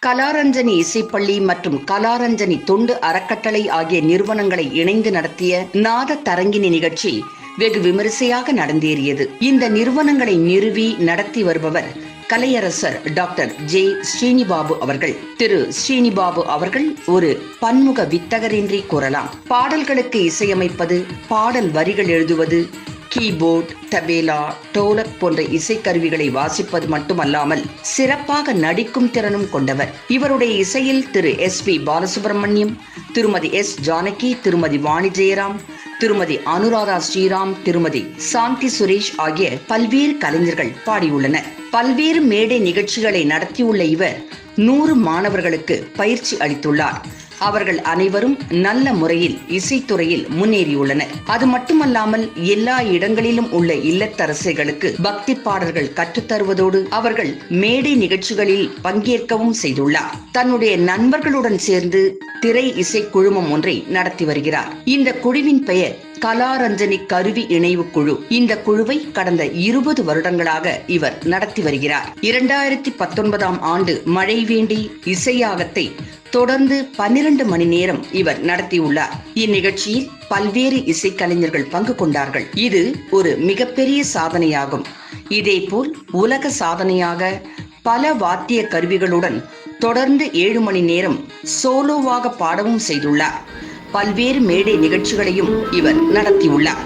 கலாரஞ்சனி இசைப்பள்ளி மற்றும் கலாரஞ்சனி தொண்டு அறக்கட்டளை ஆகிய நிறுவனங்களை இணைந்து நடத்திய நாத தரங்கிணி நிகழ்ச்சி வெகு விமரிசையாக நடந்தேறியது. இந்த நிறுவனங்களை நிறுவி நடத்தி வருபவர் கலையரசர் டாக்டர் ஜே ஸ்ரீனிபாபு அவர்கள். திரு ஸ்ரீனிபாபு அவர்கள் ஒரு பன்முக வித்தகர் என்றே கூறலாம். பாடல்களுக்கு இசையமைப்பது, பாடல் வரிகள் எழுதுவது, கீபோர்ட், தபேலா, டோலக் போன்ற இசைக்கருவிகளை வாசிப்பது மட்டுமல்லாமல் சிறப்பாக நடிக்கும் திறனும் கொண்டவர். இவருடைய இசையில் திரு SP பாலசுப்ரமணியம், திருமதி S ஜானகி, திருமதி வாணி ஜெயராம், திருமதி அனுராதா ஸ்ரீராம், திருமதி சாந்தி சுரேஷ் ஆகிய பல்வேறு கலைஞர்கள் பாடியுள்ளனர். பல்வேறு மேடை நிகழ்ச்சிகளை நடத்தியுள்ள இவர் 100 மாணவர்களுக்கு பயிற்சி அளித்துள்ளார். அவர்கள் அனைவரும் நல்ல முறையில் இசைத்துறையில் முன்னேறியுள்ளனர். அது மட்டுமல்லாமல் எல்லா இடங்களிலும் உள்ள இல்லத்தரசிகளுக்கு பக்தி பாடல்கள் கற்றுத்தருவதோடு அவர்கள் மேடை நிகழ்ச்சிகளில் பங்கேற்கவும் செய்துள்ளார். தன்னுடைய நண்பர்களுடன் சேர்ந்து திரை இசை குழுமம் ஒன்றை நடத்தி வருகிறார். இந்த குழுவின் பெயர் கலாரஞ்சனி கருவி இணைவு குழு. இந்த குழுவை கடந்த 20 வருடங்களாக இவர் நடத்தி வருகிறார். 2019ஆம் ஆண்டு மழை வேண்டி இசையாகத்தை தொடர்ந்து 12 மணி நேரம் இவர் நடத்தியுள்ளார். இந்நிகழ்ச்சியில் பல்வேறு இசைக்கலைஞர்கள் பங்கு கொண்டார்கள். இது ஒரு மிகப்பெரிய சாதனையாகும். இதேபோல் உலக சாதனையாக பல வாத்திய கருவிகளுடன் தொடர்ந்து 7 மணி நேரம் சோலோவாக பாடவும் செய்துள்ளார். பல்வேறு மேடை நிகழ்ச்சிகளையும் இவர் நடத்தியுள்ளார்.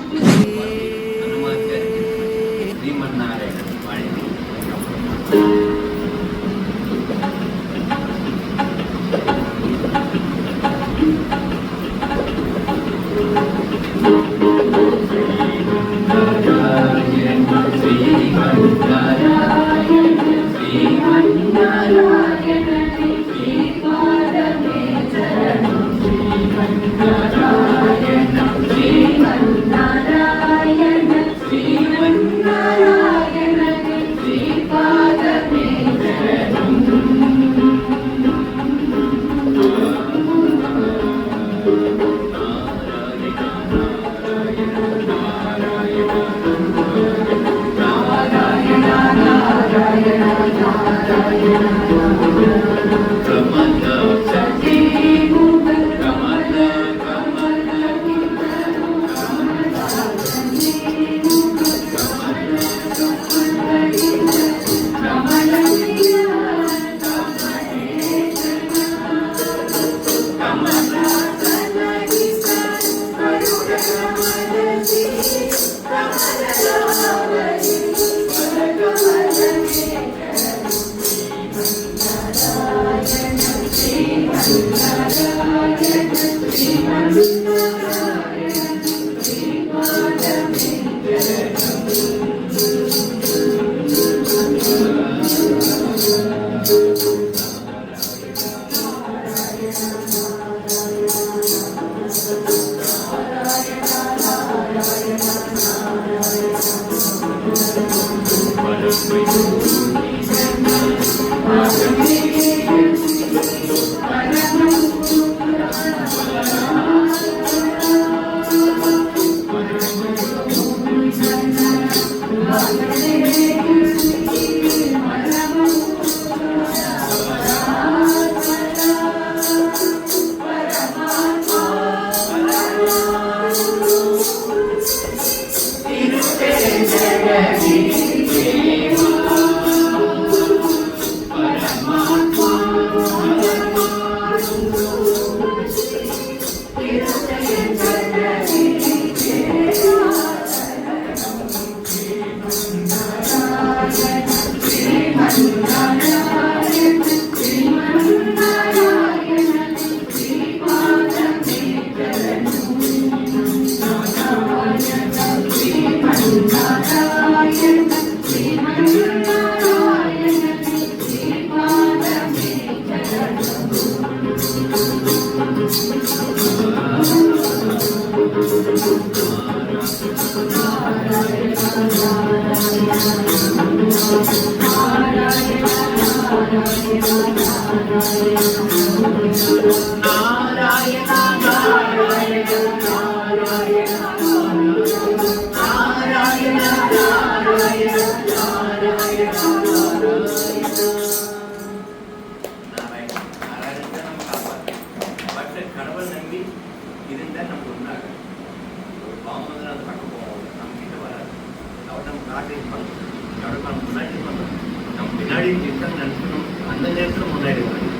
மாதிரி திட்டம் நடத்தணும், அந்த நேரத்தில் முன்னாடி வரணும்.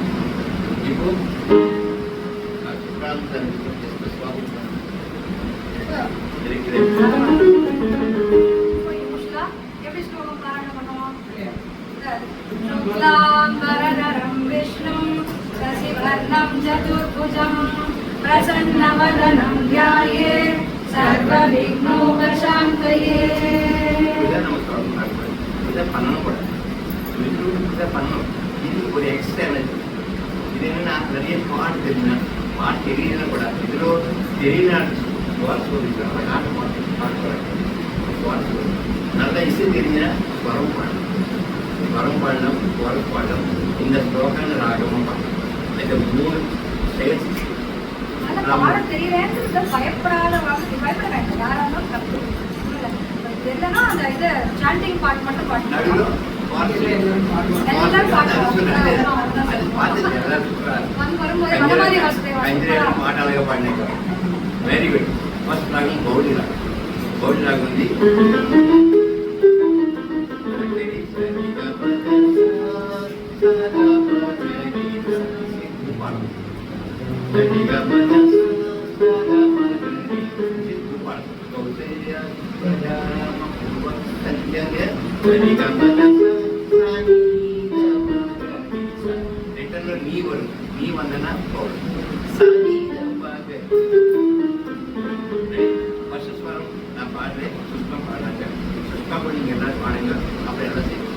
இப்போ பிரசன்னவதனம் த்யாயே சர்வவிக்னோபசாந்தயே. இதை பண்ணணும் கூட, இதை பண்ணணும். இது ஒரு எக்ஸ்ட்ரா எனர்ஜி. இது என்னன்னா நிறைய பாட்டு தெரியுதுன்னா, பாட்டு தெரியல கூட, இதில் தெரியல நாட்டு பாட்டு பாட்டு பாட்டு நல்ல இசை தெரிஞ்ச வரம் பாடணும், வரம் பாடணும், வரம் பாடணும். இந்த ஸ்லோகங்கள் ராகமும் பாடணும். இந்த 3 செயல் பயப்படாத பயப்பட வேண்டாம். யாராலும் தப்பு இல்லைன்னா அந்த இது சாண்டிங் பாட்டு மட்டும் பாட்டு పాటలుగా పాడినాక వెరీ గుడ్. ఫస్ట్ రాగం గౌడి రాగం. గౌడి రాగం ఉంది. ரிட்டர்ன்ல நீ வரும், நீ வந்தனா போடும். வருஷஸ்வரம் நான் பாடுறேன், சுஷ்மா பாடுறாங்க. சுஷ்மா போய் நீங்க எல்லாரும் பாடுங்க, அப்புறம் எல்லாம் செய்யும்.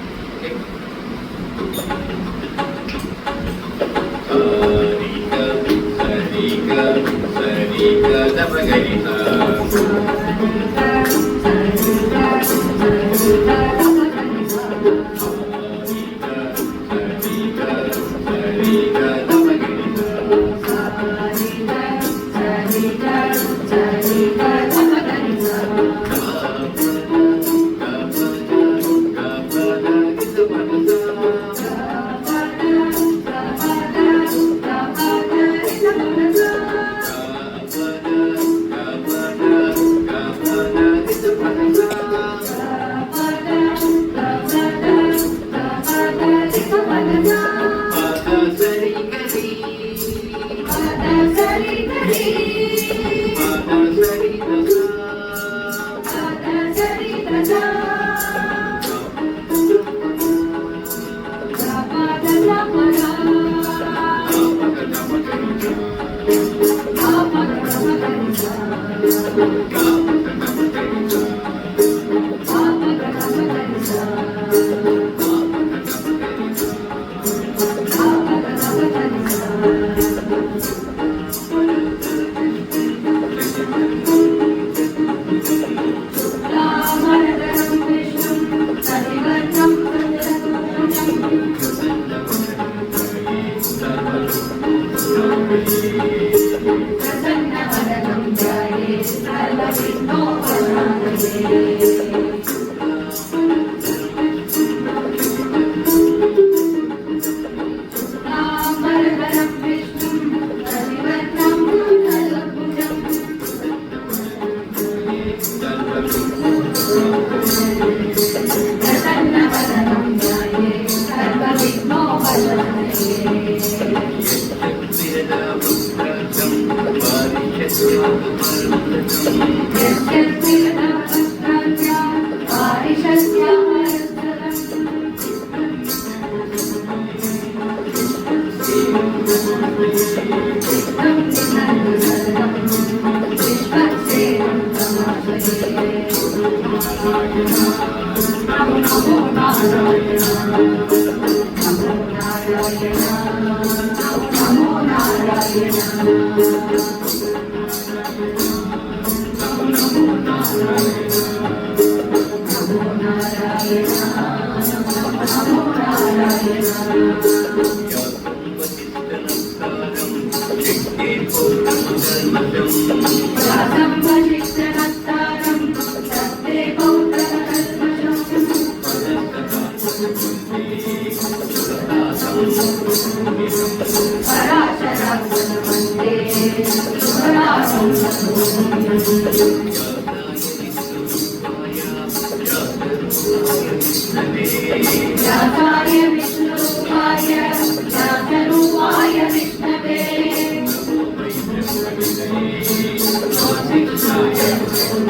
Yeah.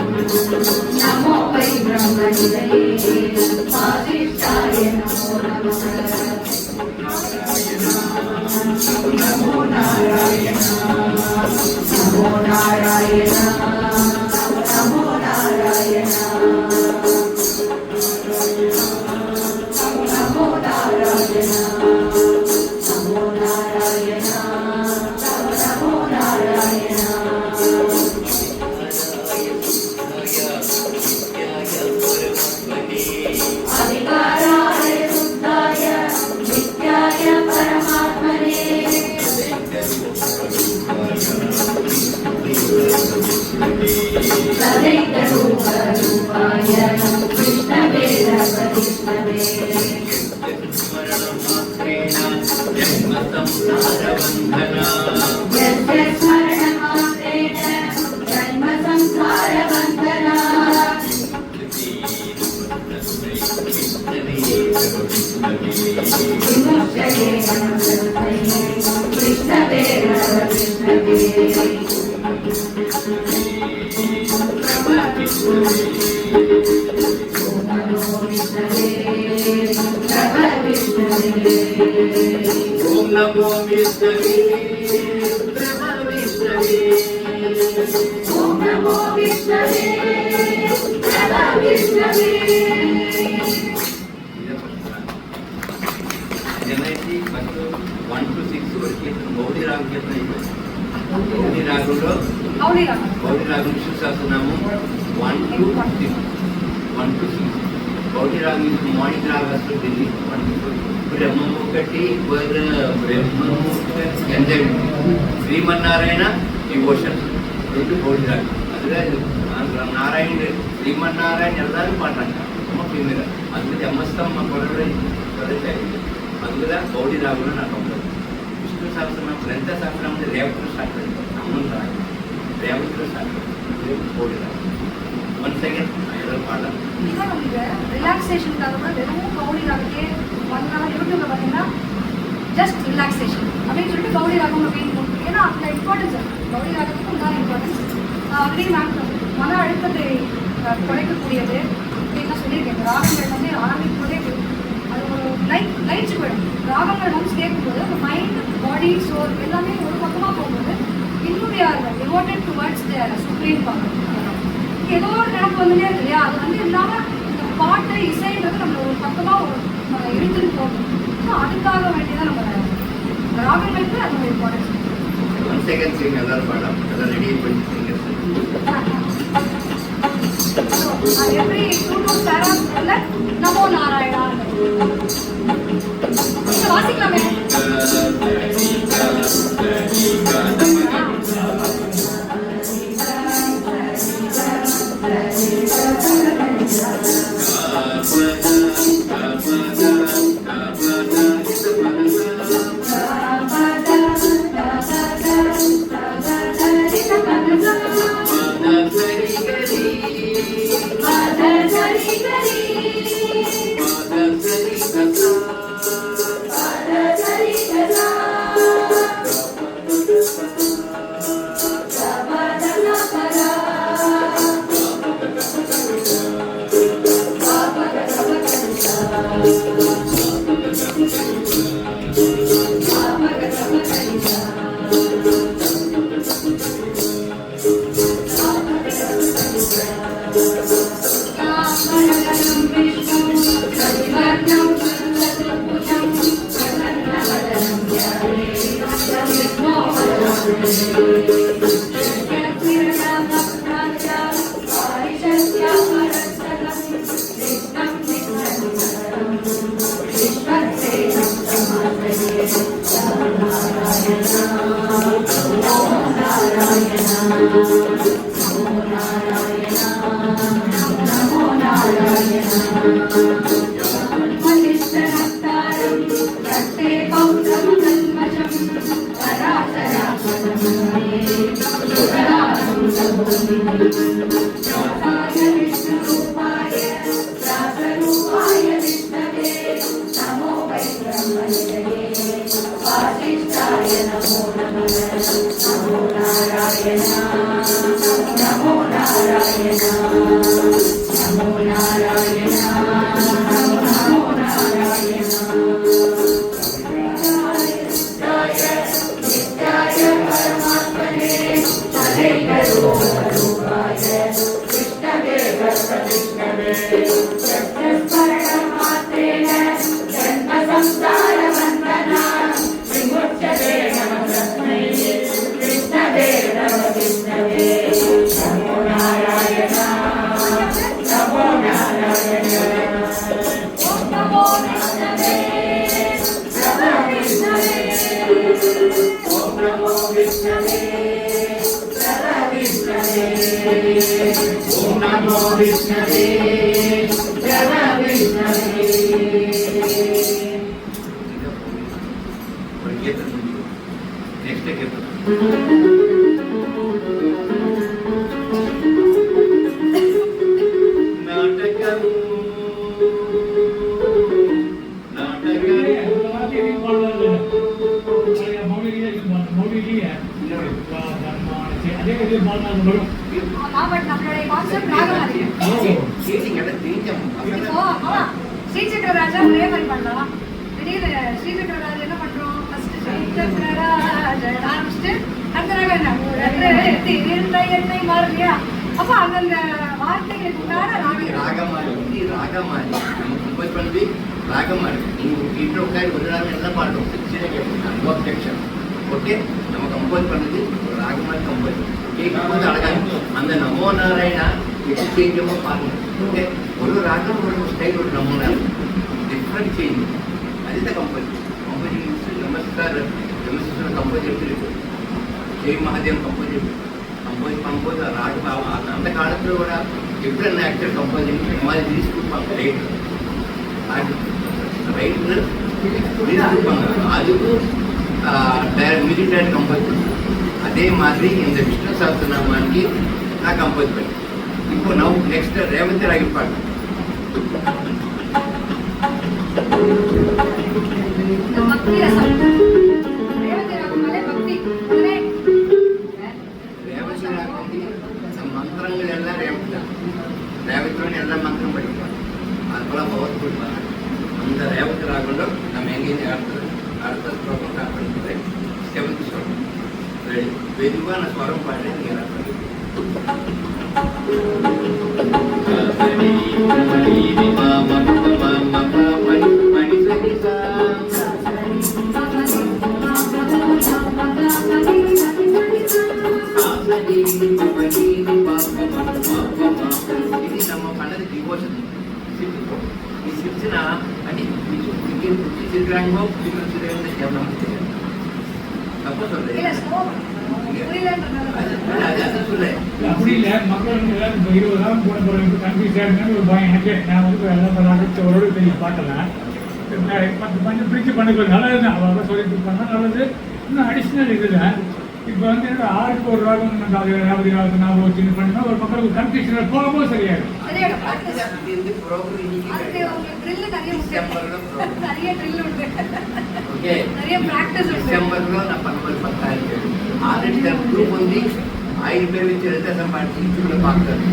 नमो वै ब्रह्मनिधये वासिष्ठाय नमो नमः नमो नारायण नमो नारायण नमो नारायण नमो नारायण नमो नारायण नमो नारायण अधिकाराय शुद्धाय नित्याय परमात्मने सदैतरूपाय कृष्णवे सर्वतिष्ठवे यस्य स्मरणमात्रेण जन्म संसारबन्धना विमुच्यते कृष्णवे कृष्णवे ओम नमो विष्णवे प्रभा विष्णवे ओम नमो विष्णवे प्रभा विष्णवे जनयति ಮತ್ತು 1 to 6 ವರೆಗೆ ಗೌಡಿ ರಾಗ ಗೌಡಿ ರಾಗಗಳು गौरी राग गौरी राग विष्णु सहस्रनाम 1 to 6 1 to 6 गौरी राग मॉर्निंग राग असतो दिल्ली 1 to 4 ब्रह्ममुखटी वर ब्रह्ममुख ಎಂಜಾಯ್ ಶ್ರೀಮನ್ನಾರಾಯಣ ಡಿವೋಷನ್ ಇದು ಗೌರಿ ರಾಗ ಅದ್ರ ನಾರಾಯಣ ಶ್ರೀಮನ್ನಾರಾಯಣ ಎಲ್ಲರೂ ಪಾಠಾಂಗ ತುಂಬ ಪ್ರೀಮಿಯರ ಅದ್ರ ಜಮಸ್ತಮ್ಮ ಕೊರಡೆ ಕೊರತೆ అందులో గౌడి రాగులు నాకు ఉంటుంది విష్ణు సహస్రనామ గ్రంథ సహస్రనామ రేవతులు స్టార్ట్ అవుతుంది అమ్మన్ రాగు రేవతులు స్టార్ట్ అవుతుంది గౌడి రాగు 1 செகண்ட் ஐதர் பாடம் இதான் நமக்கு ரிலாக்ஸேஷனுக்காக கூட வெறும் கௌரி ராகத்தையே 1 hour யூடியூப்ல பார்த்தீங்கன்னா ஜஸ்ட் ரிலாக்ஸேஷன் அப்படின்னு சொல்லிட்டு கௌரி ராகம் அப்படின்னு போட்டு ஏன்னா அந்த இம்பார்ட்டன்ஸ் கௌரி ராகத்துக்கு உண்டான இம்பார்ட்டன்ஸ் ஆல்ரெடி மேம் மன அழுத்தத்தை குறைக்கக்கூடியது அப்படின்னு சொல்லியிருக்கேன் இந்த ராகங்கள் வந்து ஆரம்பிக்கும்போதே அது ஒரு லைட் போயிடும் ராகங்கள் வந்து கேட்கும்போது அந்த மைண்ட் பாடி சோல் எல்லாமே ஒரு பக்கமாக போகும்போது இன்னும் யார் டிவோட்டட் டுவர்ட்ஸ் தேர் சுப்ரீம் பவர் ஏதோ ஒரு நினைப்பு வந்துட்டே இருக்கு இல்லையா அது வந்து இல்லாமல் இந்த பாட்டு இசைன்றது நம்ம ஒரு பக்கமாக இழுத்துட்டு போகணும் ஸோ அதுக்காக வேண்டியதான் நம்ம ராகங்களுக்கு அது ஒரு இம்பார்ட்டன்ஸ் 1 செகண்ட் சிங் எல்லாரும் பாடம் எல்லாம் ரெடி பண்ணி அது எப்படி டூ சாரா நமோ நாராயணா வாசிக்கலாமே Thank you. Next gate. But நம்மளுடைய கான்செப்ட் ராகமா இருக்கு. இப்போ ஸ்ரீசக்கர ராஜா ஒரே மாதிரி பண்ணலாம். திடீர்னு ஸ்ரீசக்கர ராஜா என்ன பண்றோம்? ஃபர்ஸ்ட் ஸ்ரீசக்கர ராஜா ஆரம்பிச்சுட்டு அடுத்த ராகம் என்ன என்னை மாறுறியா? அப்ப அந்தந்த வார்த்தைகளுக்கு உண்டான ராகமாரி நம்ம கம்போஸ் பண்ணி ராகமாரி நீங்க வீட்டுல உட்காந்து ஒரு நாள் எல்லாம் பாடுறோம். செக்ஷன் ஓகே நம்ம கம்போஸ் பண்ணது ராகமாரி கம்போஸ் கேட்கும்போது அழகா அந்த நமோ நாராயணா எப்படி சேஞ்சமோ பாருங்க. ஓகே ஒரு ராகம் ஒரு ஸ்டைல் ஒரு நமோ நாராயண டிஃப்ரெண்ட் சேஞ்ச் அதுதான் கம்போஸ் கம்போசிங் நமஸ்கார் கம்போஸ் எப்படி இருக்கு ஜெய் மகாதேவ் கம்போஸ் கம்போஸ் பண்ணும்போது ராகம் அந்த காலத்தில் கூட டிஃப்ரெண்ட் ஆக்டர் கம்போசிங் இந்த மாதிரி ரிலீஸ் கொடுப்பாங்க ரைட்டு ரிலீஸ் கொடுப்பாங்க. அதுக்கும் மிலிட்டரி கம்போஸ் பண்ணுறேன். அதே மாதிரி இந்த விஷ்ணு சஹஸ்ரநாமாనికి நான் கம்போஸ் பண்ணேன். இப்போ ನಾವು ನೆಕ್ಸ್ಟ್ ರೇವತಿ ರಾಗಿ ಪಾಡು பக்தி ரசம். ரேவதி ராகமாலே பக்தி ರೇವತಿ ರಾಗಕ್ಕೆ ಮಂತ್ರಗಳೆಲ್ಲ ರೇವತಿ ಎಲ್ಲ ಮಂತ್ರ படிப்பாங்க. அதுபோல் பகவத் கொடுப்பாங்க. அந்த ரேவதி ராகம்ல நம்ம எங்கேயும் அடுத்த ஸ்லோகம் ஸ்டார்ட் பண்ணிக்கிறேன். 7th ஸ்லோகம் ரெடி மெதுவான ஸ்வரம் பாடுறேன். நீங்கள் எல்லாம் ఇది நம்ம பண்ணது டிவோஷன் சிரிப்போம். நீ சிரிச்சுனா அடி சிரிக்கிறாங்க நமக்கு தெரியாது. தப்பு சொல்றேன் அதான் சொல்றேன். அப்படி இல்லை மக்கள் வந்து எல்லாரும் இப்போ 20 போன பிறகு கன்ஃபியூஸ் ஆகிருந்தாலும் ஒரு பயம் எனக்கு. நான் வந்து எல்லாம் பண்ணாங்க ஒரு பெரிய பார்க்கலாம் 10 பண்ணி பிரிச்சு பண்ணிக்கலாம் நல்லது தான். அவள் சொல்லிட்டு இருப்பாங்க நல்லது. இன்னும் அடிஷ்னல் இதில் இப்போ வந்து என்னோட ஆளுக்கு ஒரு ராகம் யாவது காலத்து நான் வச்சு பண்ணினா ஒரு மக்களுக்கு கன்ஃபியூஷன் போகும்போது சரியாயிடும். డిసెంబర్లో నా 10,000 ఆల్రెడీ దాని గ్రూప్ ఉంది. 5 పేరు ఇచ్చి రిజల్ట్ సంపాదించి பார்க்குறது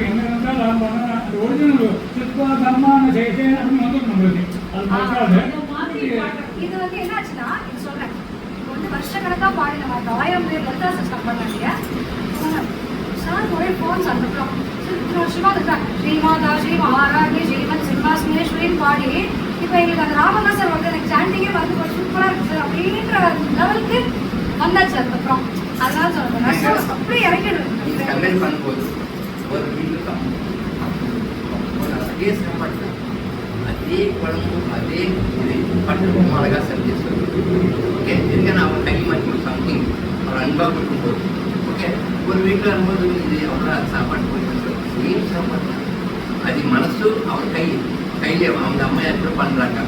என்னென்றால் ஒரிஜினல் சிற்ப தர்மான செய்தி அப்படின்னு வந்து நம்மளுக்கு அது இது வந்து என்னாச்சுன்னா இது சொல்றேன். இப்போ வந்து வருஷக்கணக்காக பாடின மாதிரி 1000 பேர் லலிதா ஸ்டார்ட் பண்ணாங்க. சார் ஒரே ஃபோன்ஸ் அனுப்புறோம். வருஷமா இருக்கா ஸ்ரீமாதா ஸ்ரீ மகாராஜி ஸ்ரீமன் சிம்மாசனேஸ்வரின்னு பாடி இப்போ எங்களுக்கு அந்த ராமன் தான் சார் வந்து எனக்கு சாண்டிங்கே வந்து சூப்பராக இருக்கு சார் அப்படின்ற லெவலுக்கு வந்தாச்சு. அதுக்கப்புறம் அதனால சொல்றேன் அப்படியே இறக்கிடுவேன். பண்ணும்போது ஒரு வீட்டுக்கு அதே சாப்பாடு அதே குழம்பு அதே பட்டு அழகா செஞ்சு ஓகே ఎందుకని அவன் கை மாற்றி சம்திங் அவர் அன்பாக கொடுக்கும்போது ஓகே ஒரு வீட்டில் வரும்போது இது எவ்வளோ சாப்பாடு போயிட்டு சேம் சாப்பாடு அது மனசு அவர் கையிலே அவங்க அம்மா எப்படி பண்ணுறாங்க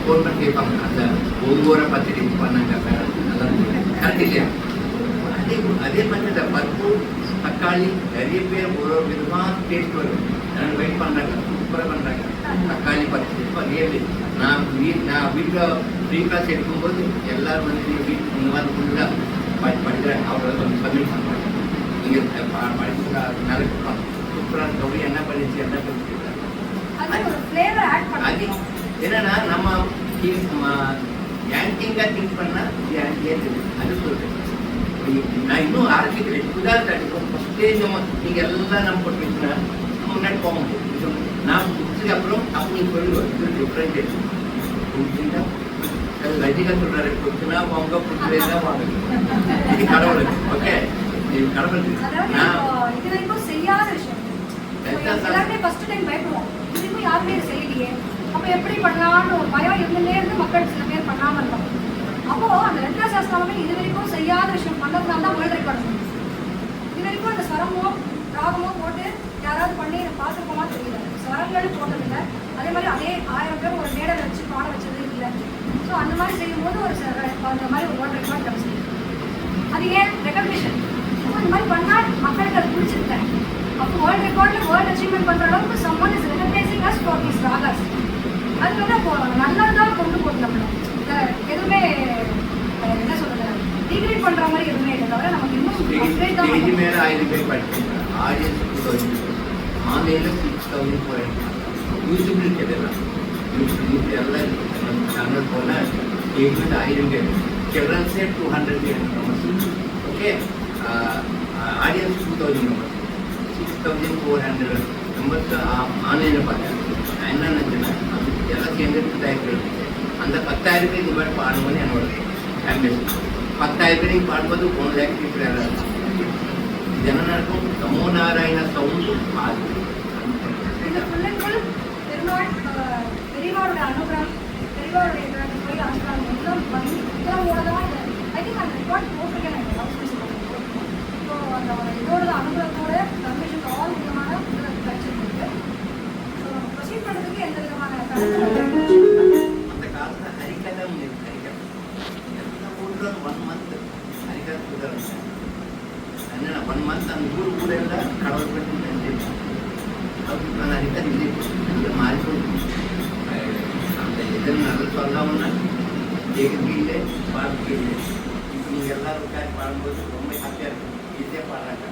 ஃபோன் பண்ணி கேட்பாங்க அந்த ஒவ்வொரு பத்திரிக்கை பண்ணாங்க கரெக்ட் இல்லையா. அதே மாதிரி இந்த பருப்பு தக்காளி நிறைய பேர் ஒரு விதமாக டேஸ்ட் வரும். வெயிட் பண்ணுறாங்க சூப்பராக பண்ணுறாங்க தக்காளி பருப்பு ரியலி. நான் வீட்டில் ஃப்ரீ கிளாஸ் எடுக்கும்போது எல்லாரும் வந்து வீட்டு வந்து ஃபுல்லாக படிக்கிறாங்க. அவங்கள கொஞ்சம் சப்மிட் பண்ணுறாங்க. நீங்கள் படிச்சுட்டா நல்லா சூப்பராக இருக்கவங்க என்ன பண்ணிச்சு என்ன பண்ணிச்சு அது என்னன்னா நம்ம ஆன்டிங்காக திங்க் பண்ணால் அது சொல்கிறேன். நான் இன்னும் ஆரம்பிக்கிறேன். உதாரணத்துக்கு ஃபஸ்ட்டே நீங்கள் எல்லாம் நம்ம போட்டுக்கிட்டா நம்ம முன்னாடி போக முடியும். நான் முடிச்சதுக்கு அப்புறம் அப்போ நீங்கள் சொல்லுவேன் இது டிஃப்ரெண்ட் புரிஞ்சுன்னா ரஜினிகாந்த் சொல்கிறாரு கொடுத்துனா அவங்க பிடிச்சதே வாங்க. இது கடவுளுக்கு ஓகே இது கடவுளுக்கு. நான் எல்லாருமே ஃபர்ஸ்ட் டைம் பயப்படுவோம், திரும்ப யாருமே இது செய்யலையே, அப்போ எப்படி பண்ணலாம்னு ஒரு பயம் இருந்துட்டே இருந்து மக்கள் சில பேர் பண்ணாமல் இருப்பாங்க. அப்போ அந்த லலிதா சாஸ்திரமே இது வரைக்கும் செய்யாத விஷயம் பண்ணதுனால தான் வேர்ல்ட் ரெக்கார்ட் பண்ணுவோம். இது வரைக்கும் அந்த ஸ்வரமோ ராகமோ போட்டு யாராவது பண்ணி பார்த்துருக்கோமா தெரியல. ஸ்வரங்களும் போட்டதில்லை, அதே மாதிரி அதே 1000 பேர் ஒரு மேடை வச்சு பாட வச்சது இல்லை. ஸோ அந்த மாதிரி செய்யும்போது ஒரு அந்த மாதிரி ஒரு வேர்ல்ட் ரெக்கார்ட் கிடச்சிது. அது ஏன் ரெகக்னிஷன், இந்த மாதிரி பண்ணால் மக்களுக்கு அது பிடிச்சிருக்கேன். அப்போ வேர்ல்ட் ரெக்கார்டில் வேர்ல்ட் அச்சீவ்மெண்ட் பண்ணுற அளவுக்கு someone is recognising as for these ragas. அது வந்து அப்போ நல்லதாக கொண்டு போட்டு நம்மளும் எதுவுமே என்ன சொல்றது டிகிரேட் பண்ணுற மாதிரி எதுவுமே இல்லை, தவிர நமக்கு இன்னும் அப்கிரேட் தான் ஸ்டேஜ் மேலே 1000 பேர் படிச்சிருக்காங்க, ஆடியன்ஸ் 2000, ஆன்லைனில் 6400 யூடியூபில் இதெல்லாம் யூடியூப் எல்லாம் சேனல் போனால் ஸ்டேஜ் மேலே 1000 பேர், சில்ட்ரன்ஸே 200 பேர் members. Okay, audience 2000 members, 6400 members ஆன்லைனில் பார்த்தாங்க. நான் என்ன நினச்சேன்னா எல்லாம் சேர்ந்து 10,000 பேர், அந்த 10,000 பேர் இந்த மாதிரி பாடும்போது என்னோட ஆம்பிஷன் 10,000 பேர் பாடும்போது 1 lakh people யாராவது இது என்ன நடக்கும்? நமோ நாராயண சவுண்டு பாடு. இந்த பிள்ளைங்கள் பெரியவாரோட அனுகிரகம், பெரியவாருடைய போய் ஆசிரியர் எல்லாம் பண்ணி இதோட தான் ஐ திங்க் அந்த ரெக்கார்ட் போட்டிருக்கேன் நான் லவ் ஸ்பீச். ஸோ அந்த இதோட அனுகிரகத்தோட கன்வென்ஷன் ஆல் விதமான கிடைச்சிருக்கு. ஸோ ப்ரொசீட் பண்ணுறதுக்கு எந்த விதமான அந்த காலத்தில் ஹரிகதம் ஹரிகதம் எல்லாம் போட்டுருவாங்க. 1 month ஹரிகதம் கொடுக்குறாங்க. என்னென்ன 1 month அந்த ஊரெல்லாம் கடவுள் பற்றி அதுக்கு நான் ஹரிகதம் இல்லை மாறிக்கொண்டு அந்த எதிர் நல்ல சொல்லாமன்னா கேட்கல பாட்டு இல்லை. இப்போ நீங்கள் எல்லாரும் உட்காந்து பாடும்போது ரொம்ப ஹாப்பியாக இருக்கும், ஈஸியாக பாடுறாங்க.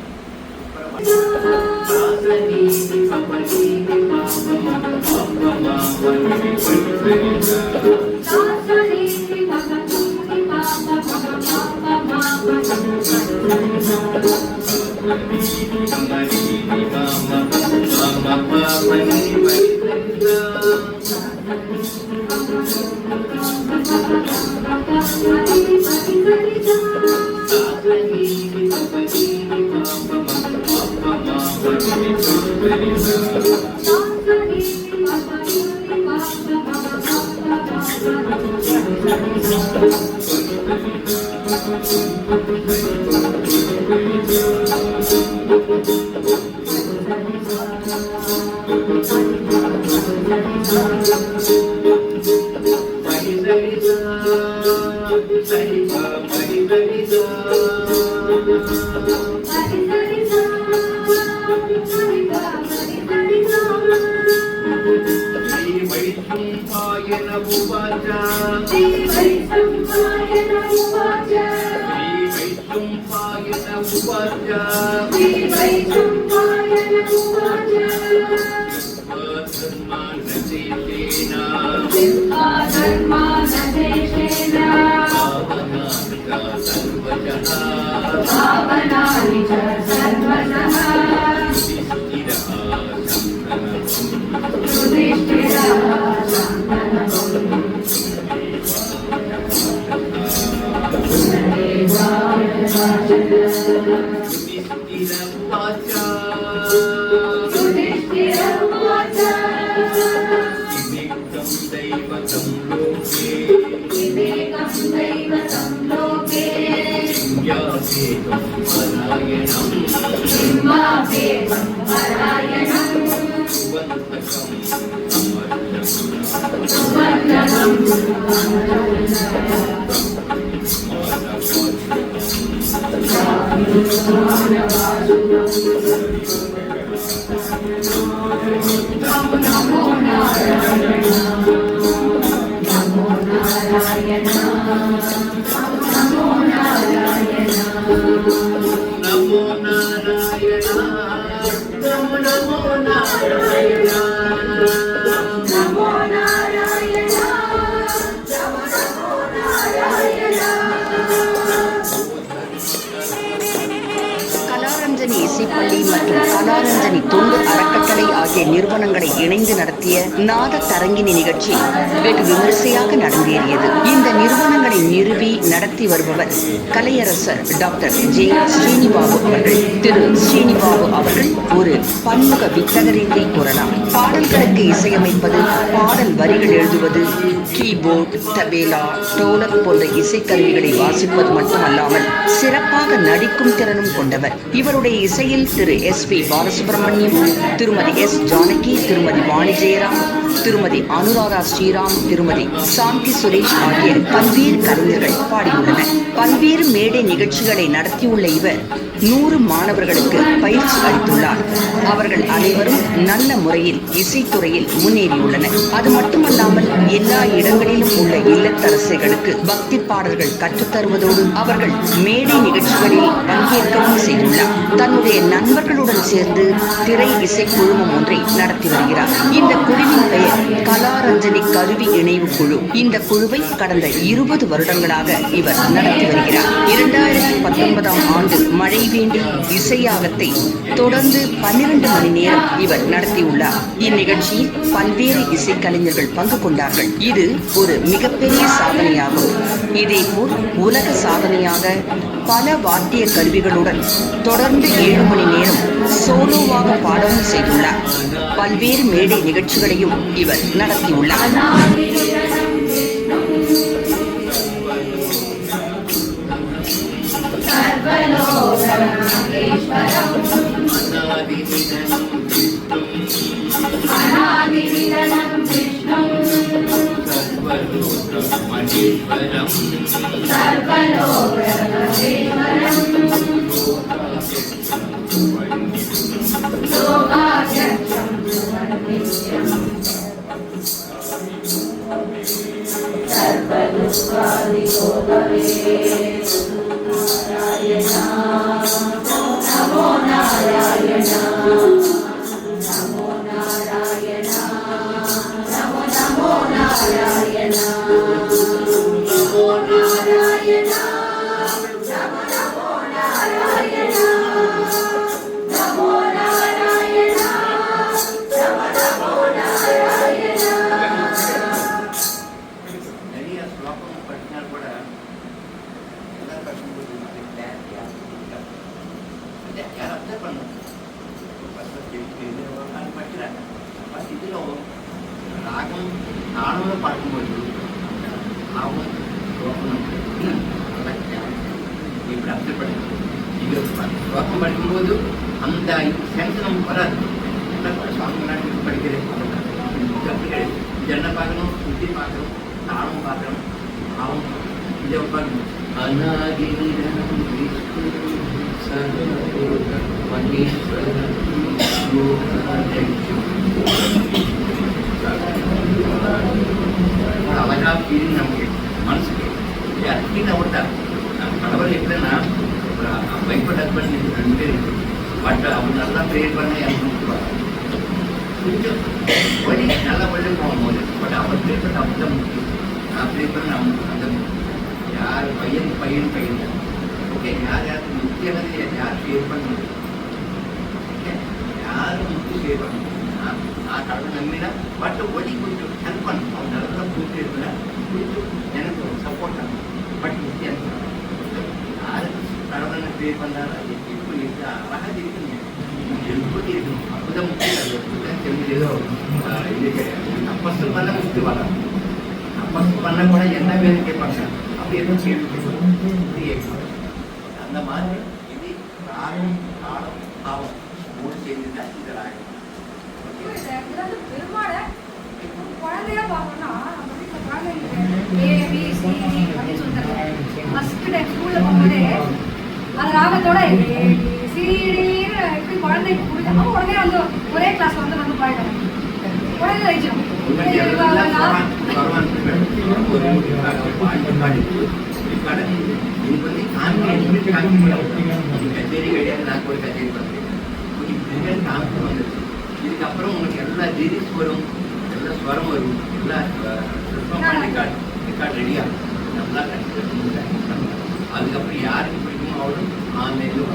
கலாரஞ்சனி இசைப்பள்ளி மற்றும் கலாரஞ்சனி தொண்டு அறக்கட்டளை ஆகிய நிறுவனங்களை இணைந்து நடத்திய நாத தரங்கினி நிகழ்ச்சி வெகு விமரிசையாக நடந்தேறியது. இந்த நிறுவனங்களை நிறுவி நடத்தி வருபவர் கலையரசர் டாக்டர் ஜே ஸ்ரீனிவாசு அவர்கள். திரு ஸ்ரீனிவாபு அவர்கள் ஒரு பன்முக வித்தகர் என்றே கூறலாம். பாடல்களுக்கு இசையமைப்பது, பாடல் வரிகள் எழுதுவது, கீபோர்டு, தபேலா, டோலக் போன்ற இசைக்கருவிகளை வாசிப்பது மட்டுமல்லாமல் சிறப்பாக நடிக்கும் திறனும் கொண்டவர். இவருடைய இசையில் திரு SP பாலசுப்ரமணியம், திருமதி S ஜானகி, திருமதி வாணி ஜெயராம், திருமதி அனுராதா ஸ்ரீராம், திருமதி சாந்தி சுரேஷ் ஆகிய பல்வேறு கலைஞர்கள் பாடியுள்ளனர். பல்வேறு மேடை நிகழ்ச்சிகளை நடத்தியுள்ள இவர் 100 மாணவர்களுக்கு பயிற்சி அளித்துள்ளார். அவர்கள் அனைவரும் நல்ல முறையில் இசைத்துறையில் முன்னேறியுள்ளனர். அது மட்டுமல்லாமல் எல்லா இடங்களிலும் உள்ள இல்லத்தரசிகளுக்கு பக்தி பாடல்கள் கற்றுத்தருவதோடு அவர்கள் மேடை நிகழ்ச்சிகளில் பங்கேற்கவும் செய்துள்ளார். தன்னுடைய நண்பர்களுடன் சேர்ந்து திரை இசை குழுமம் ஒன்றை நடத்தி வருகிறார். இந்த குழுவின் பெயர் கலாரஞ்சனி கருவி இணைவு குழு. இந்த குழுவை கடந்த 20 வருடங்களாக இவர் நடத்தி வருகிறார். 2019ஆம் ஆண்டு மழை வேண்டி இசையாகத்தை தொடர்ந்து 12 மணி நேரம் இவர் நடத்தியுள்ளார். இந்நிகழ்ச்சியில் பல்வேறு இசைக்கலைஞர்கள் பங்கு கொண்டார்கள். இது ஒரு மிகப்பெரிய சாதனையாகும். இதேபோல் உலக சாதனையாக பல வாத்திய கருவிகளுடன் தொடர்ந்து 7 மணி நேரம் சோலோவாக பாடவும் செய்துள்ளார். பல்வேறு மேடை நிகழ்ச்சிகளையும் இவர் நடத்தியுள்ளார். படிக்கும்போது அந்த சென்ஸ் நமக்கு வராது. சாங் படிக்கிறேன் ஜென்னை பார்க்கணும், சுற்றி பார்க்கணும், தாளம் பார்க்கணும், அவன் இதை பார்க்கணும். அழகா ஃபீலிங் நமக்கு மனசுக்கு கீழே விட்டார். கடவுள் எப்படின்னா வைஃப் அண்ட் ஹஸ்பண்ட் 2 பேர் இருக்கு. பட் அவங்க நல்லா ப்ரேயர் பண்ண எனக்கு கொஞ்சம் வழி நல்லா வழி போகும்போது பட் அவர் ப்ரேயர் பண்ண அவங்க தான் முக்கியம். நான் ப்ரேயர் பண்ண அவங்க அந்த யார் பையன் தான் ஓகே. யாருக்கு முக்கியமானது யார் ஷேர் பண்ண முடியும்? ஓகே, யாரும் முக்கியம் ஷேர் பண்ண முடியும். நான் கடவுள் நம்பினா பட் வழி கொஞ்சம் ஹெல்ப் பண்ணணும். அவங்க நல்லா கூப்பிட்டு இருக்கிற கொஞ்சம் எனக்கு சப்போர்ட் ஆகும். பட் முக்கியம் யாருக்கு கடவுளை ப்ரேயர் பண்ணால் எப்படி இருக்கு அழகாக இருக்குங்க. எப்படி இருக்கணும் அப்போதான் முக்கியம். தெரிஞ்சு ஏதோ இது கிடையாது. தப்பஸ் பண்ண முக்கியம் வராது. தப்பஸ் பண்ண கூட என்ன வேணும் கேட்பாங்க. அப்படி எதுவும் கேள்வி அந்த மாதிரி இது ராகம், காலம், பாவம் 3 சேர்ந்து தான் இந்த ராகம். பெருமாளை குழந்தையா பார்க்கணும்னா நம்ம வீட்டில் குழந்தைங்களுக்கு ABCD அப்படின்னு சொல்லிட்டாங்க. ஃபர்ஸ்ட் டைம் ஸ்கூலில் போகும்போதே அந்த ராகத்தோட ABCD எப்படி குழந்தைக்கு கொடுத்தா உடனே வந்து ஒரே கிளாஸ் வந்து பாடிட்டாங்க. உடனே ரயிச்சிடும். இதுக்கப்புறம் உங்களுக்கு எல்லா லிரிக்ஸ் வரும், எல்லா ஸ்வரம் வரும், எல்லா ரெக்கார்ட் ரெடியாகும். நல்லா அதுக்கப்புறம் யாருக்கு பிடிக்குமோ அவரும் ஆன்லைனில்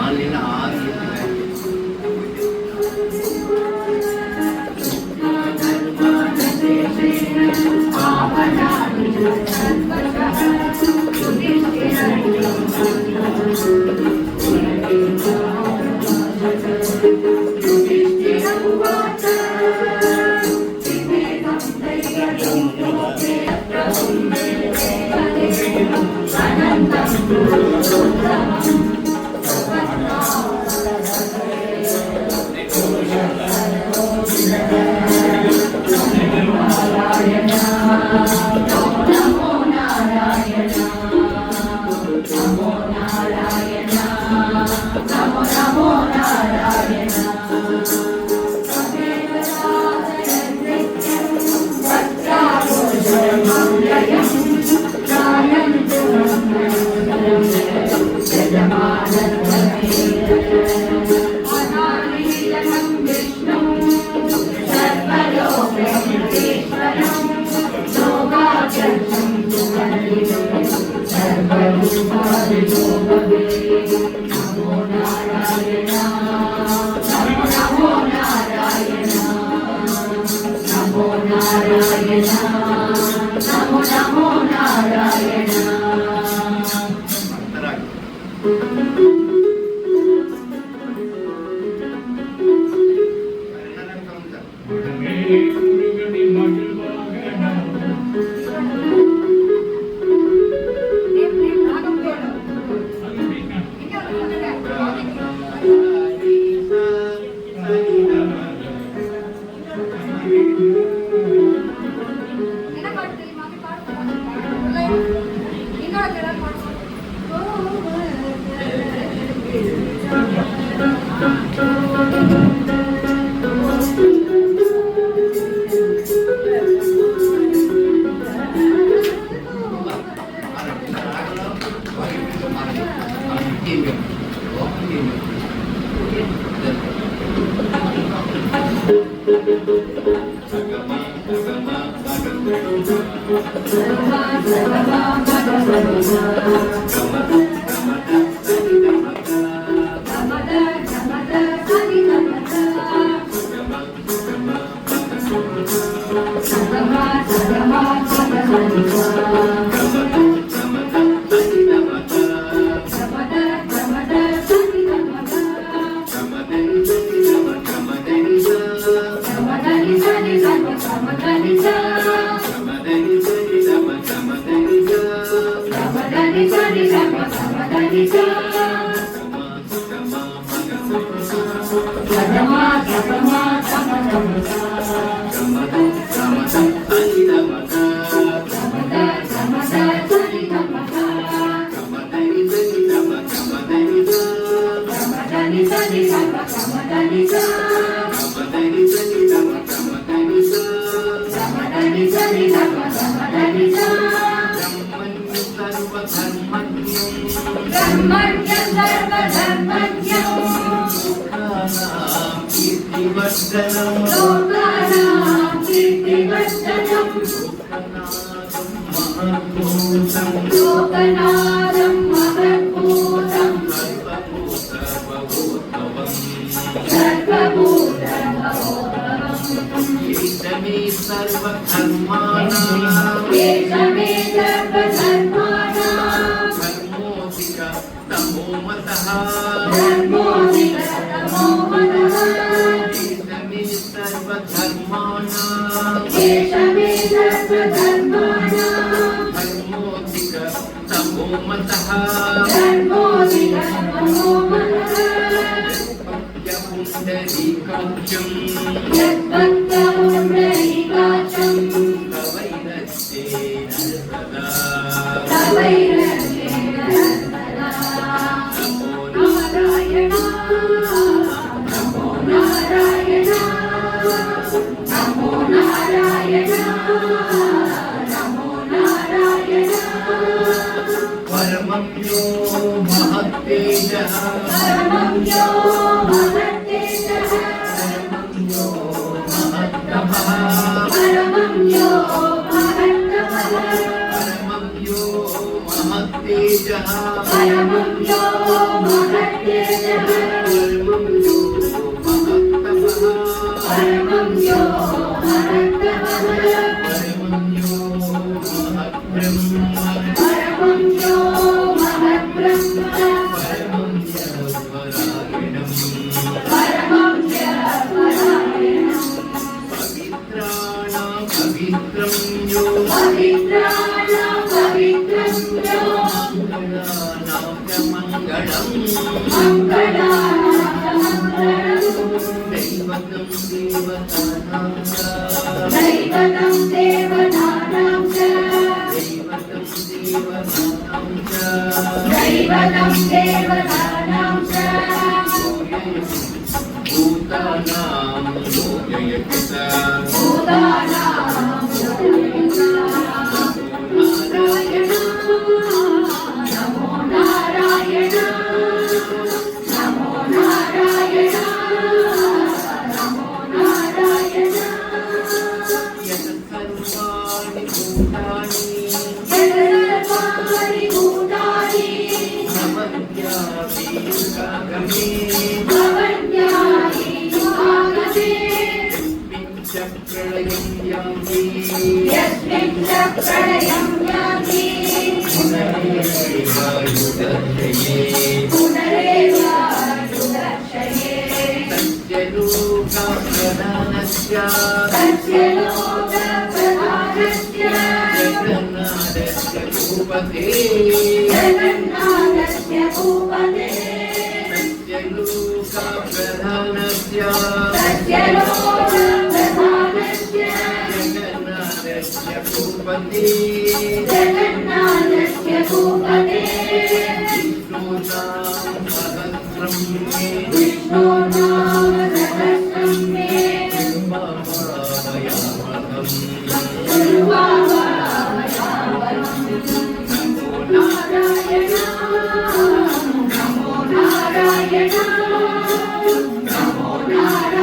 6 8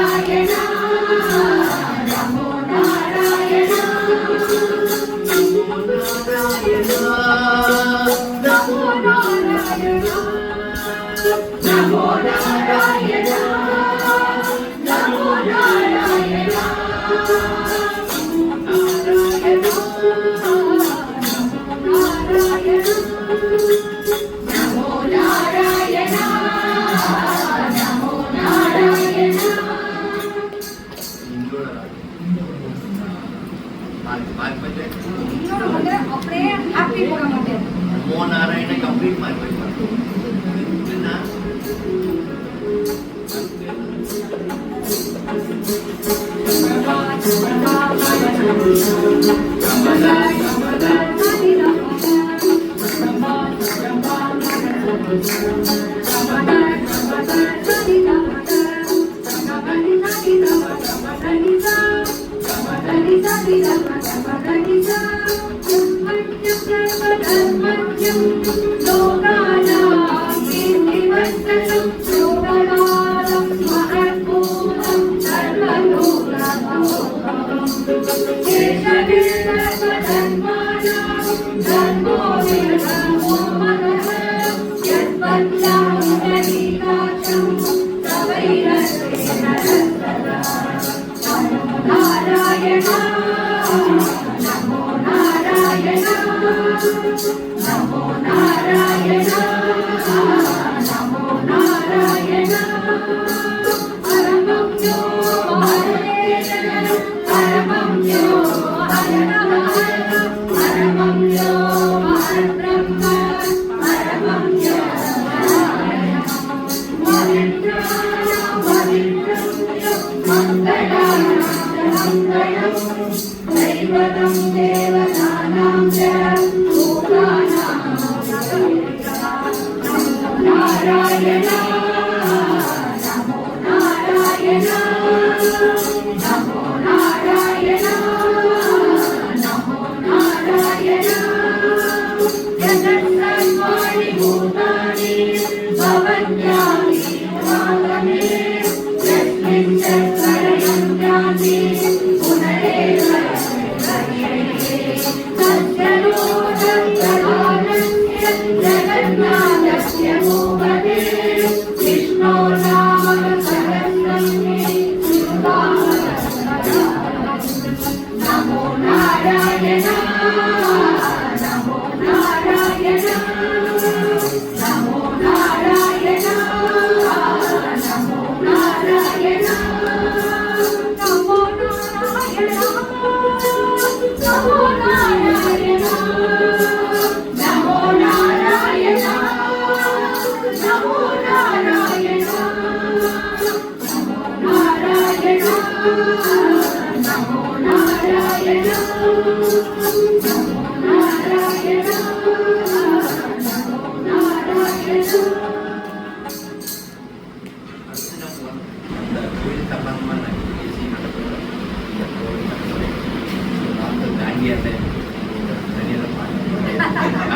Narayana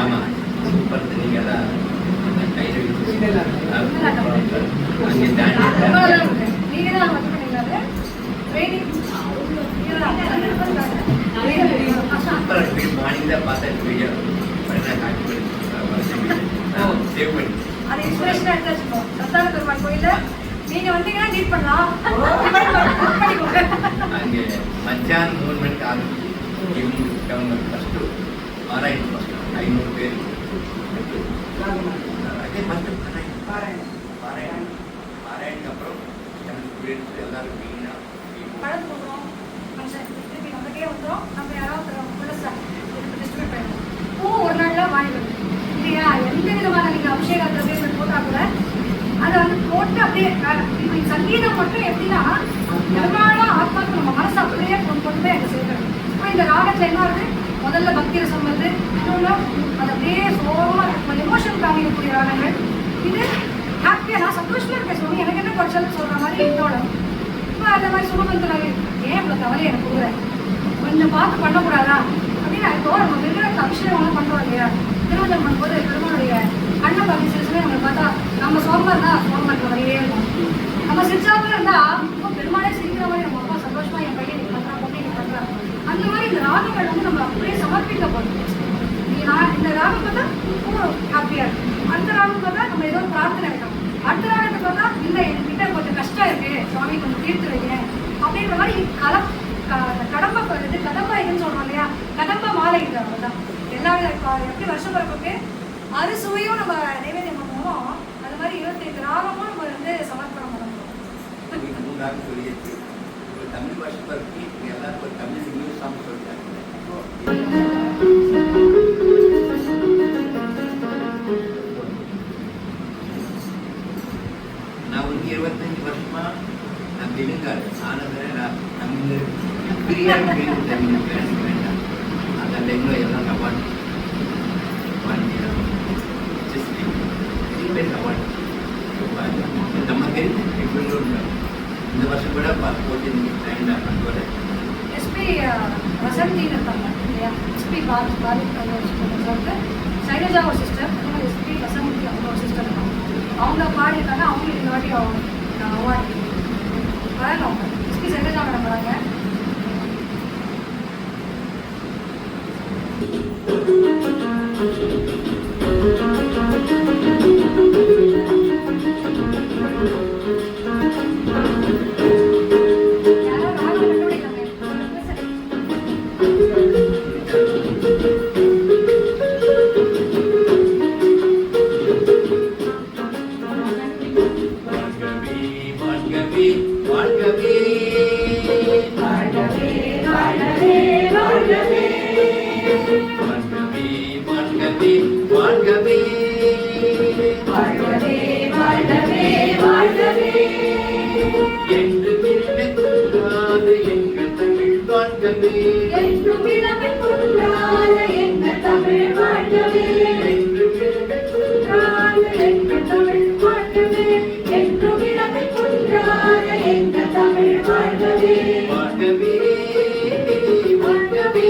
ஆமா சூப்பர் நீங்களா கையில் அங்கே மார்னிங் தான் பார்த்தேன் வீடியோ சேவ் பண்ணி அது இன்ஸ்பிரேஷனா எடுத்து வச்சுக்கோ. சத்தான பெருமாள் கோயில்ல நீங்க வந்தீங்கன்னா மீட் பண்ணலாம். அங்கே மத்தியானம் 3 மணிக்கு ஆரம்பிச்சு ஈவினிங் ஃபர்ஸ்ட் பாராயணம் ஃபர்ஸ்ட் 500 பேர் அதே ஃபர்ஸ்ட் பாராயணம் பாராயணுக்கு அப்புறம் எனக்கு ஸ்டூடெண்ட்ஸ் எல்லாரும் மீனா பழத்து போடுறோம் ஃபங்க்ஷன் திருப்பி நமக்கே வந்துடும். நம்ம யாராவது புதுசா டிஸ்ட்ரிபியூட் பண்ணுவோம். பூ ஒரு நாள்ல வாங்கி வருது இல்லையா? எந்த விதமான நீங்க அபிஷேக திரவியங்கள் போட்டா கூட அதை வந்து போட்டு அப்படியே சங்கீதம் மட்டும் எப்படின்னா பெருமாளா ஆத்மாக்கு நம்ம மனசு அப்படியே கொண்டு போய் அங்கே சேர்க்கணும். இப்போ இந்த ராகத்துல என்ன வருது? முதல்ல பக்தி ரசம் வருது, இன்னொன்று அது அப்படியே சோகமா எமோஷன் காமிக்கக்கூடிய ராகங்கள். இது ஹாப்பியா நான் சந்தோஷமா இருக்கேன் சுவாமி எனக்கு என்ன குறைச்சல் சொல்ற மாதிரி என்னோட இப்போ அந்த மாதிரி சுகமந்திரம் ஏன் இவ்வளோ கவலை எனக்கு கொடுக்குறேன் கொஞ்சம் பார்த்து பண்ணக்கூடாதா அப்படின்னு இப்போ நம்ம விக்கிரகத்தை அபிஷேகம் பண்ணுறோம் இல்லையா? திருமணம் பண்ணும்போது பெருமாளுடைய கண்ணை பார்த்து சிரிச்சுமே நம்மளை பார்த்தா நம்ம சோம்பர் தான் சோம்பர் மாதிரியே இருக்கும். நம்ம சிரிச்சாமல் இருந்தால் இப்போ பெருமாளே சிரிக்கிற மாதிரி நம்ம அப்பா சந்தோஷமா என் பையன் நீ பண்ணுறா பொண்ணு நீ பண்ணுறா அந்த மாதிரி இந்த ராகங்கள் வந்து நம்ம அப்படியே சமர்ப்பிக்கப்படும். நான் இந்த ராகம் பார்த்தா ஹாப்பியாக இருக்கும், அடுத்த ராகம் பார்த்தா நம்ம ஏதோ பிரார்த்தனை வைக்கணும், அடுத்த ராகத்தை பார்த்தா இல்லை என்கிட்ட கொஞ்சம் கஷ்டம் இருக்கு சுவாமி கொஞ்சம் தீர்த்து வைங்க அப்படின்ற மாதிரி கடம்பை இது கடம்பா இதுன்னு சொல்றோம் இல்லையா? கடம்ப மாலை இது அவ்வளோதான். எல்லா எப்படி வருஷப்பிறப்புக்கு அறுசுவையும் நம்ம நைவேத்தியம் பண்ணுவோம் அது மாதிரி 25 ராகமும் நம்ம வந்து சமர்ப்பணம் பண்ணுவோம். 3 ராகம் சொல்லியாச்சு. ஒரு தமிழ் வருஷப்பிறப்பு எல்லாருக்கும் ஒரு தமிழ் இங்கிலீஷ் சாங் சொல்லிட்டாங்க. நான் ஒரு 25 வருஷமா நான் தெலுங்காடு ஆனதுல நான் தமிழ் பிரியாணி தமிழ் வேண்டாம் அந்த டைமில் எல்லாம் அவார்டு அவார்டு நம்ம தெரிஞ்சு இந்த வருஷம் கூட போட்டு வேண்டாம். எஸ்பி வசந்தின்னு இருக்காங்க இல்லையா? எஸ்பி பாரத் சொல்லிட்டு சைலஜா ஒரு சிஸ்டர், எஸ்பி வசந்தி அவங்க ஒரு சிஸ்டர் இருக்காங்க. அவங்க பாடிருக்காங்க. அவங்களுக்கு இந்த வாட்டி அவார்டு வராங்க. அவங்க எஸ்பி சைலஜா மேடம் வராங்க. வாழ்கவே வாழ்கவே வாழ்கவே வாழ்கவே வாழ்கவே வாழ்கவே வாழ்கவே வாழ்கவே வாழ்கவே வாழ்கவே வாழ்கவே என்று குன்றாத எங்கள் தமிழ் வாழ்கவே என்றும் இளமை குன்றாத எங்கள் தமிழ் வாழ்கவே என்றும் இளமை குன்றாத எங்கள் தமிழ் வாழ்கவே என்றும் இளமை குன்றாத எங்கள் தமிழ் வாழ்கவே வாழ்கவே வாழ்கவே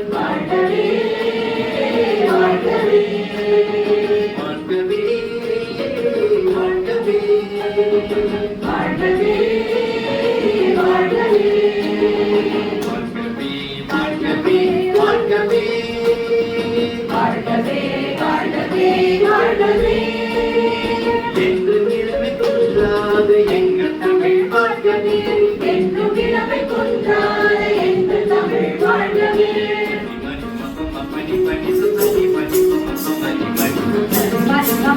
வாழ்கவே வாழ்கவே வாழ்கவே வாழ்கவே வாழ்கவே வாழ்கவே வாழ்கவே வாழ்கவே வாழ்கவே வாழ்கவே வாழ்கவே என்று இளமை குன்றாத எங்கள் தமிழ் வாழ்கவே என்றும் இளமை குன்றாத எங்கள் தமிழ் வாழ்கவே பனி பனி சுமதி பனி சுமதி பனி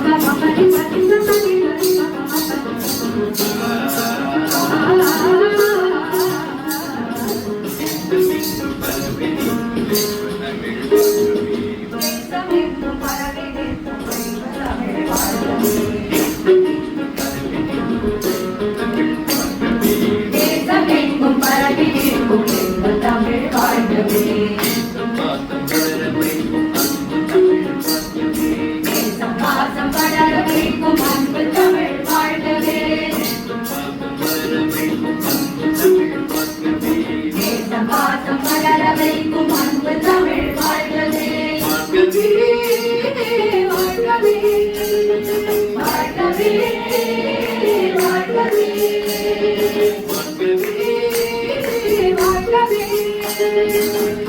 தேசமெங்கும் பரவி நிற்கும் எங்கள் தமிழ் வாழ்கவே தேசம் பாசம் படர வைக்கும் அன்பு தமிழ் வாழ்கவே தேசம் பாசம் படர வைக்கும் அன்பு தமிழ் வாழ்கவே வாழ்கவே வாழ்கவே வாழ்கவே வாழ்கவே வாழ்கவே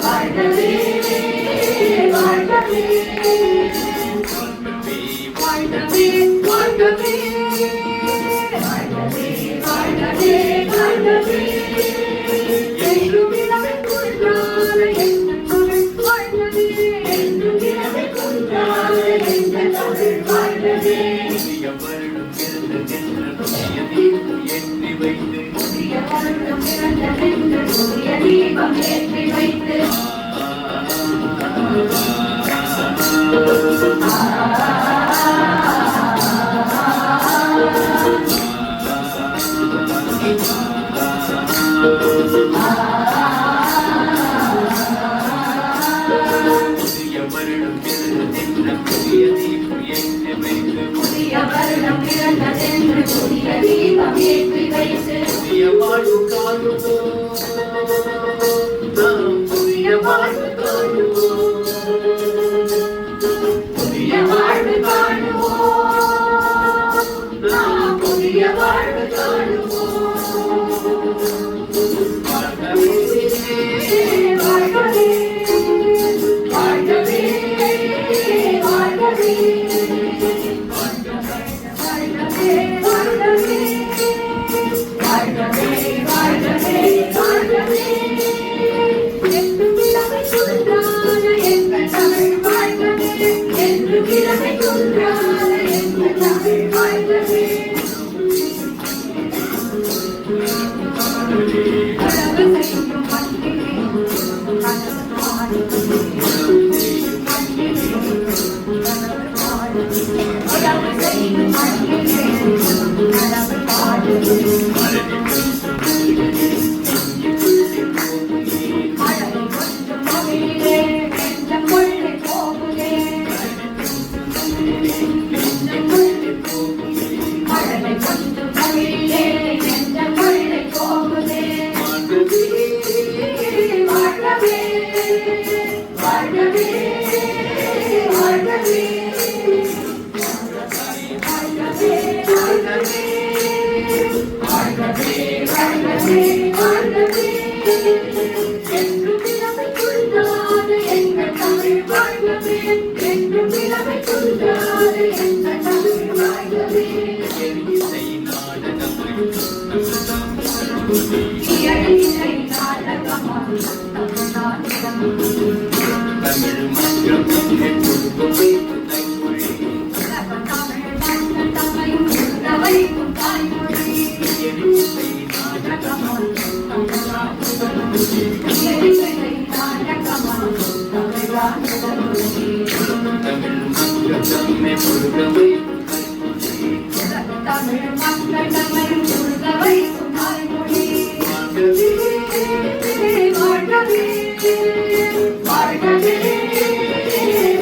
வாழ்கவே வாழ்கவே வாழ்கவே வாழ்கவே வாழ்கவே என்றும் இளமை குன்றாத எங்கள் தமிழ் வாழ்கவே என்றும் இளமை குன்றாத எங்கள் தமிழ் வாழ்கவே புதிய வருடம் பிறந்ததென்று புதிய தீபம் ஏற்றி வைத்து புதிய வருடம் பிறந்ததென்று புதிய தீபம் ஏற்றி வைத்து புதிய வாழ்வு காணுவோம் நாம் புதிய வாழ்வு காணுவோம் புதிய வாழ்வு காணுவோம் நாம் புதிய வாழ்வு காணுவோம் வாழ்கவே வாழ்கவே வாழ்கவே வாழ்கவே வாழ்கவே வாழ்கவே வாழ்கவே வாழ்கவே வாழ்கவே என்றும் இளமை குன்றாத எங்கள் தமிழ் வாழ்கவே என்றும் இளமை குன்றாத எங்கள் தமிழ் வாழ்கவே கடவு செய்யும் மண்ணிலே கனவு காணுவோம். கடவு செய்யும் மண்ணிலே கனவு காணுவோம். மழை கொஞ்சம் மகிழே நெஞ்சம் கொள்ளை போகுதே நெஞ்சம் கொள்ளை மழை கொஞ்சம் மகிழே நெஞ்சம் கொள்ளை போகுதே வாழ்கவே வாழ்கவே வாழ்கவே வாழ்கவே வாழ்கவே வாழ்கவே வாழ்கவே என்றும் இளமை குன்றாத எங்கள் தமிழ் வாழ்கவே என்றும் இளமை குன்றாத எங்கள் தமிழ் வாழ்கவே இயலிசை நாடகமாய் தமிழ் மன்றம் கொடுக்கும் தமிழ் தமிழ் தம்மை வைக்கும் தாய்மொழி தங்களையும் உள்ளவை சொன்னாய் மொழி வாழ்கவே வாழ்கவே வாழ்கவே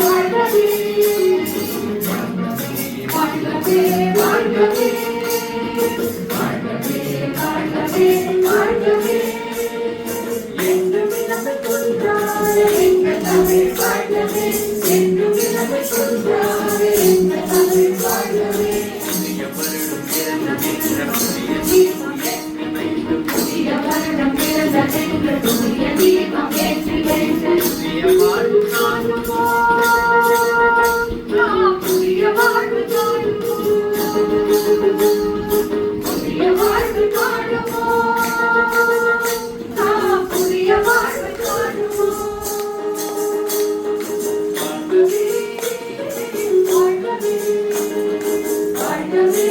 வாழ்கவே வாழ்கவே வாழ்கவே வாழ்கவே வாழ்கவே என்றும் இளமை கொன்றாரே எங்கள் தமிழ் வாழ்கவே என்றும் இளமை கொன்றாரே எங்கள் தமிழ் வாழ்கவே புதிய வருடம் பிறந்ததென்று புதிய தீபம் ஏற்றி வைத்து புதிய வாழ்வு காணுவோம் புதிய வாழ்வு காணுவோம் புதிய வாழ்வு காணுவோம் புதிய வாழ்வு காணுவோம் வாழ்கவே வாழ்கவே வாழ்கவே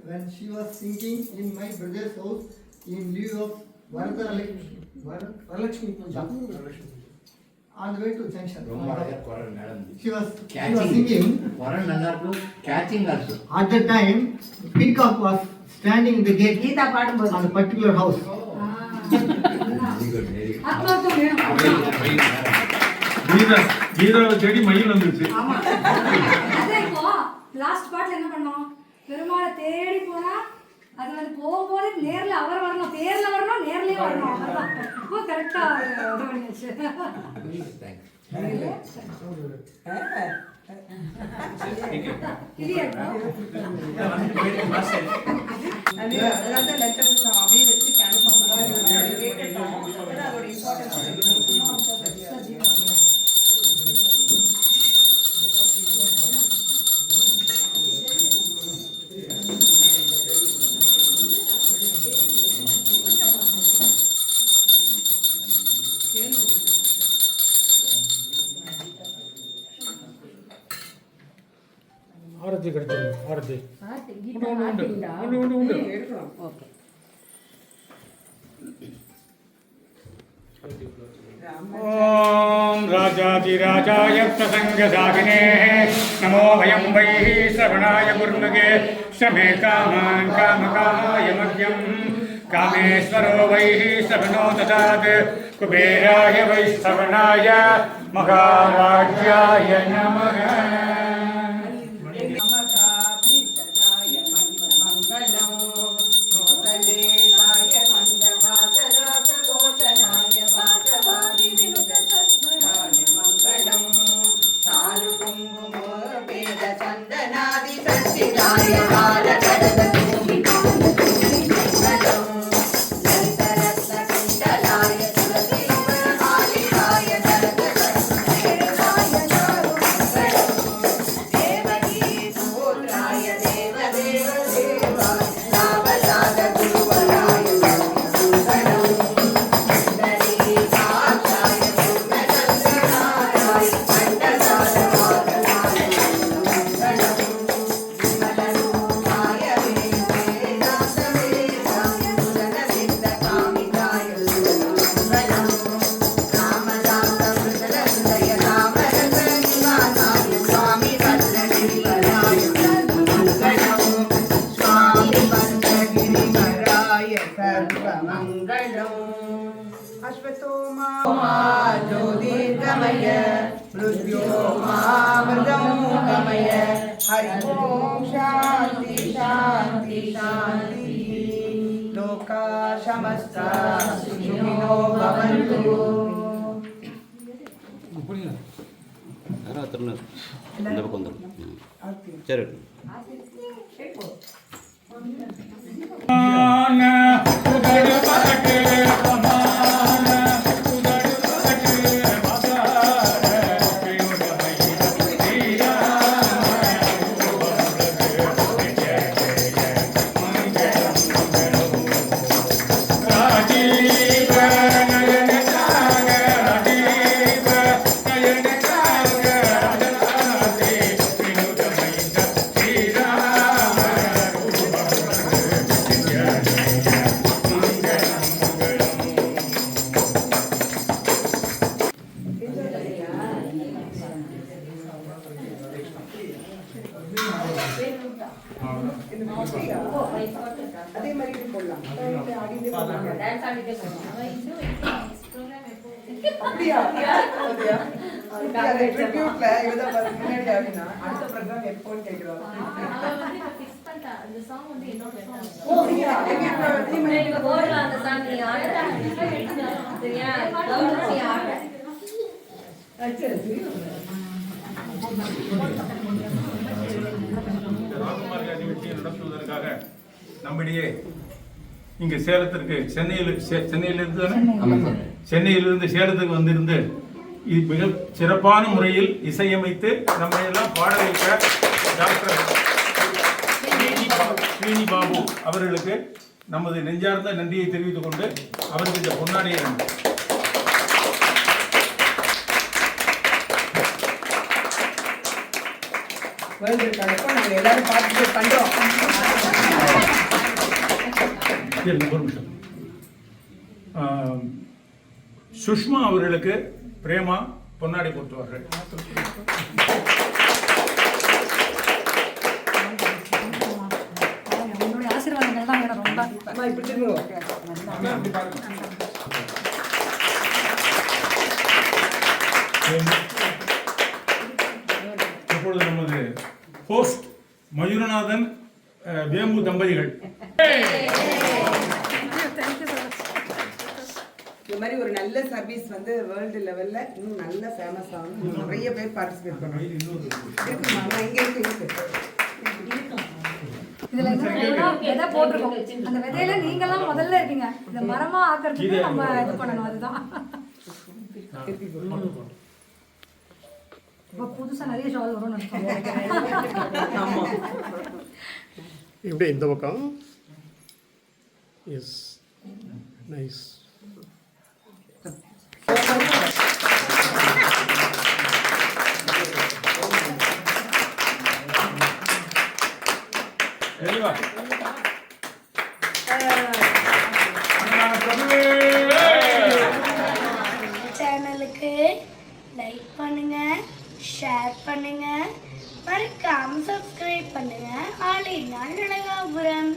when she was singing in my brother's house in lieu of Varalakshmi Puja on the way to junction. She was singing. Catching also. At that time, peacock was standing in the gate on a particular house. கீதாவை தேடி மயில் வந்துருச்சு. Last பார்ட்ல என்ன பண்ணோம், பெருமாளை தேடி போனா அது வந்து போகும்போது நேர்ல அவர் வரணும், பேர்ல வரணும், நேர்லயே வரணும். அதான் ரொம்ப கரெக்டா கவனிச்சு. ஆரத்தி கிடைச்சிருக்கு. ஆரத்தி உண்டு. ॐ राजाधिराजाय प्रसङ्गसागिने नमो वयं वै श्रवणाय गुरुमृगे श्रमे कामान् कामकामाय मह्यं कामेश्वरो वै श्रवणो ददात् कुबेराय वै श्रवणाय महाराज्याय नमः। ज्योतिर्गमय मृत्योर्मामृतमोगमय हरि ओम शांति शांति शांति लोका समस्ता सुखिनो भवन्तु। இந்த பக்கம் வந்துடும். சரி அதே மாதிரி போடலாம். அப்படியா? ட்ரிபியூட்ல இவதான் முன்னாடி ஆகினா அடுத்த ப்ரோக்ராம் எப்போன்னு கேட்குறாங்க. ராகுமார்க நிகழ்ச்சியை நடத்துவதற்காக நம்மிடையே இங்கு சேலத்திற்கு சென்னையிலிருந்து சேலத்துக்கு வந்திருந்து மிக சிறப்பான முறையில் இசையமைத்து நம்மை எல்லாம் பாட வைக்க டாக்டர் ஸ்ரீனி பாபு அவர்களுக்கு நமது நெஞ்சார்ந்த நன்றியை தெரிவித்துக் கொண்டு அவருக்கு இந்த பொன்னாடியை எல்லாரும் பார்ட்டிசிபேட் பண்றோம். ஒரு நிமிஷம். சுஷ்மா அவர்களுக்கு பிரேமா பொன்னாடை கொடுத்துவார்கள். ஆசீர்வாதங்கள் தான் வேணும் ரொம்ப. இப்படி திரும்புவோம். இப்பொழுது நமது ஹோஸ்ட் மயூரநாதன் வேம்பு தம்பதிகள் இது மாதிரி ஒரு நல்ல சர்வீஸ் வந்து வேர்ல்டு லெவல்ல இன்னும் நல்ல ஃபேமஸ் ஆகும். நிறைய பேர் பார்ட்டிசிபேட் பண்ணுவாங்க. இங்க இருக்கு. இதுல விதை போட்டிருக்கோம். அந்த விதையில நீங்கெல்லாம் முதல்ல இருக்கீங்க. இந்த மரமா ஆக்கிறதுக்கு நம்ம இது பண்ணணும். அதுதான் இப்போ புதுசா நிறைய ஷால் வரும்னு நினைச்சோம். இப்படி இந்த பக்கம் எஸ் நைஸ். பிடிச்சிருக்கு லைக் பண்ணுங்க, ஷேர் பண்ணுங்க, மறக்காம சப்ஸ்கிரைப் பண்ணுங்க. ஆலை நாள் அழகாபுரம்.